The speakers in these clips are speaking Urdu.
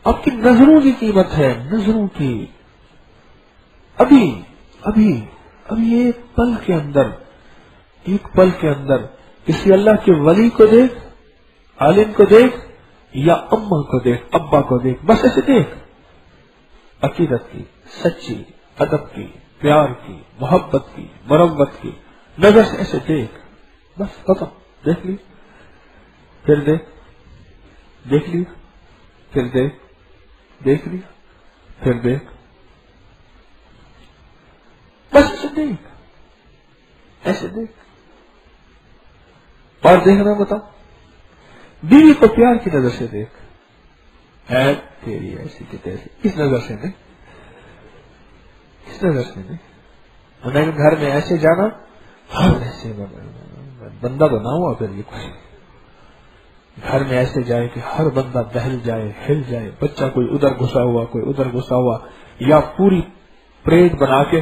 آپ کی نظروں کی قیمت ہے، نظروں کی. ابھی ابھی ابھی ایک پل کے اندر کسی اللہ کے ولی کو دیکھ، عالم کو دیکھ، یا اماں کو دیکھ، ابا کو دیکھ، بس ایسے دیکھ. عقیدت کی، سچی، ادب کی، پیار کی، محبت کی، مروت کی نظر سے ایسے دیکھ، بس ختم. دیکھ لی، پھر دیکھ لی، پھر دیکھ لی، پھر دیکھ، بس ایسے دیکھ، ایسے دیکھ. اور دیکھنا بتا، بیوی کو پیار کی نظر سے دیکھ، ہے تیری ایسی کہ تیسی، اس نظر سے نہیں، اس نظر سے نہیں. انہیں گھر میں ایسے جانا، ہر ایسے بندہ بنا ہوا اگر یہ کچھ گھر میں ایسے جائے کہ ہر بندہ دہل جائے، ہل جائے، بچہ کوئی ادھر گھسا ہوا، کوئی ادھر گھسا ہوا، یا پوری پریڈ بنا کے.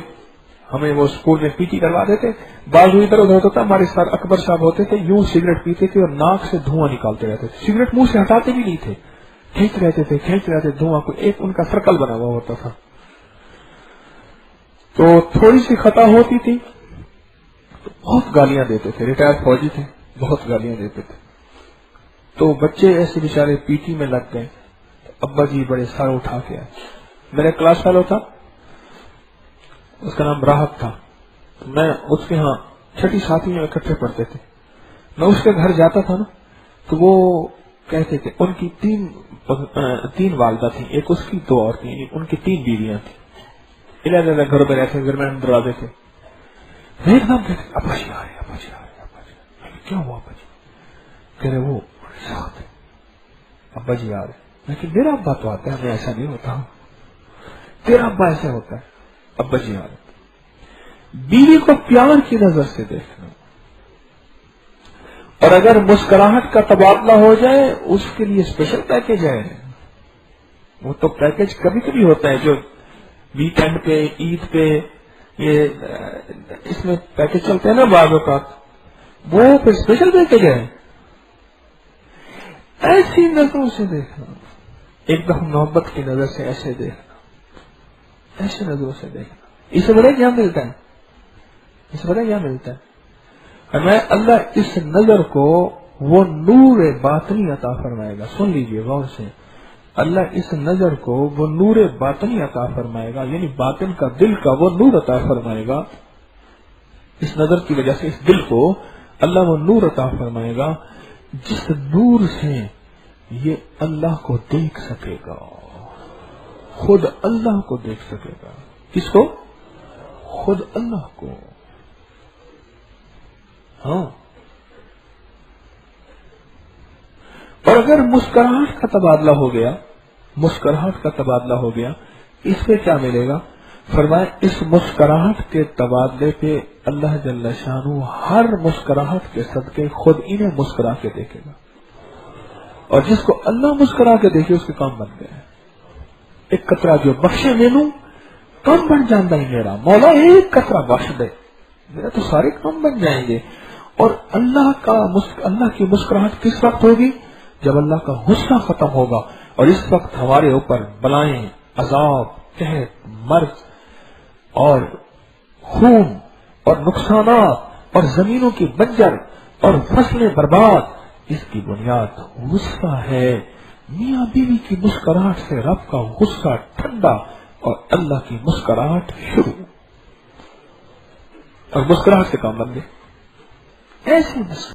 ہمیں وہ اسکول میں پی ٹی کروا دیتے، بازو ادھر ادھر ہوتا تھا. ہمارے سر اکبر صاحب ہوتے تھے، یوں سگریٹ پیتے تھے اور ناک سے دھواں نکالتے رہتے تھے. سگریٹ منہ سے ہٹاتے بھی نہیں تھے، کھینچ رہتے تھے دھواں کو. ایک ان کا سرکل بنا ہوا ہوتا تھا. تو تھوڑی سی خطا ہوتی تھی تو بہت گالیاں دیتے تھے. ریٹائر فوجی تھے، بہت گالیاں دیتے تھے. تو بچے ایسے بیچارے پی ٹی میں لگ گئے. ابا جی بڑے سر اٹھا کے آئے. میرا کلاس فیلو تھا، اس کا نام راحت تھا. میں اس کے ہاں چھٹی ساتھی میں اکٹھے پڑھتے تھے. میں اس کے گھر جاتا تھا نا، تو وہ کہتے تھے ان کی تین والدہ تھیں، ایک اس کی، دو اور تھیں، ان کی 3 بیویاں تھیں. الگ گھروں میں رہتے، گھر میں دروازے تھے. ایک دم کہتے ابا جی آ رہے، ابا جی آ رہے، ابا جی. کیا ہوا ابا جی؟ کہہ رہے وہ ساتھ ابا جی آ رہے. لیکن میرا ابا تو آتا ہے، میں ایسا نہیں ہوتا ہوں. تیرا ابا ایسا ہوتا ہے، ابا جی آ رہے. بیوی کو پیار کی نظر سے دیکھنا، اور اگر مسکراہٹ کا تبادلہ ہو جائے اس کے لیے اسپیشل پیکج ہے. وہ تو پیکج کبھی کبھی ہوتا ہے جو ویکینڈ پہ، عید پہ، یہ اس میں پیکج چلتے ہیں نا بعض اوقات، وہ پھر اسپیشل پیکج ہے. ایسی نظروں سے دیکھنا، ایک دم محبت کی نظر سے ایسے دیکھنا، ایسی نظروں سے دیکھنا. اسے بڑا کیا ملتا ہے، اسے بڑا کیا ملتا ہے. ہمیں اللہ اس نظر کو وہ نور باطنی عطا فرمائے گا. سن لیجئے غور سے، اللہ اس نظر کو وہ نور باطنی عطا فرمائے گا، یعنی باطن کا، دل کا وہ نور عطا فرمائے گا. اس نظر کی وجہ سے اس دل کو اللہ وہ نور عطا فرمائے گا جس نور سے یہ اللہ کو دیکھ سکے گا، خود اللہ کو دیکھ سکے گا. کس کو؟ خود اللہ کو. ہاں. اور اگر مسکراہٹ کا تبادلہ ہو گیا، مسکراہٹ کا تبادلہ ہو گیا، اس پہ کیا ملے گا؟ فرمایا اس مسکراہٹ کے تبادلے پہ اللہ جل شانہ ہر مسکراہٹ کے صدقے خود انہیں مسکرا کے دیکھے گا. اور جس کو اللہ مسکرا کے دیکھے اس کے کام بن گئے. ایک قطرہ جو بخشے مینوں کام بن جانا ہی میرا. مولا ایک قطرہ بخش دے، میرا تو سارے کام بن جائیں گے. اور اللہ کی مسکراہٹ کس وقت ہوگی؟ جب اللہ کا غصہ ختم ہوگا. اور اس وقت ہمارے اوپر بلائیں، عذاب، قحط، مرض اور خون اور نقصانات اور زمینوں کی بنجر اور فصلیں برباد، اس کی بنیاد غصہ ہے. میاں بیوی کی مسکراہٹ سے رب کا غصہ ٹھنڈا اور اللہ کی مسکراہٹ شروع. اور مسکراہٹ سے کام بن گئے. ایسی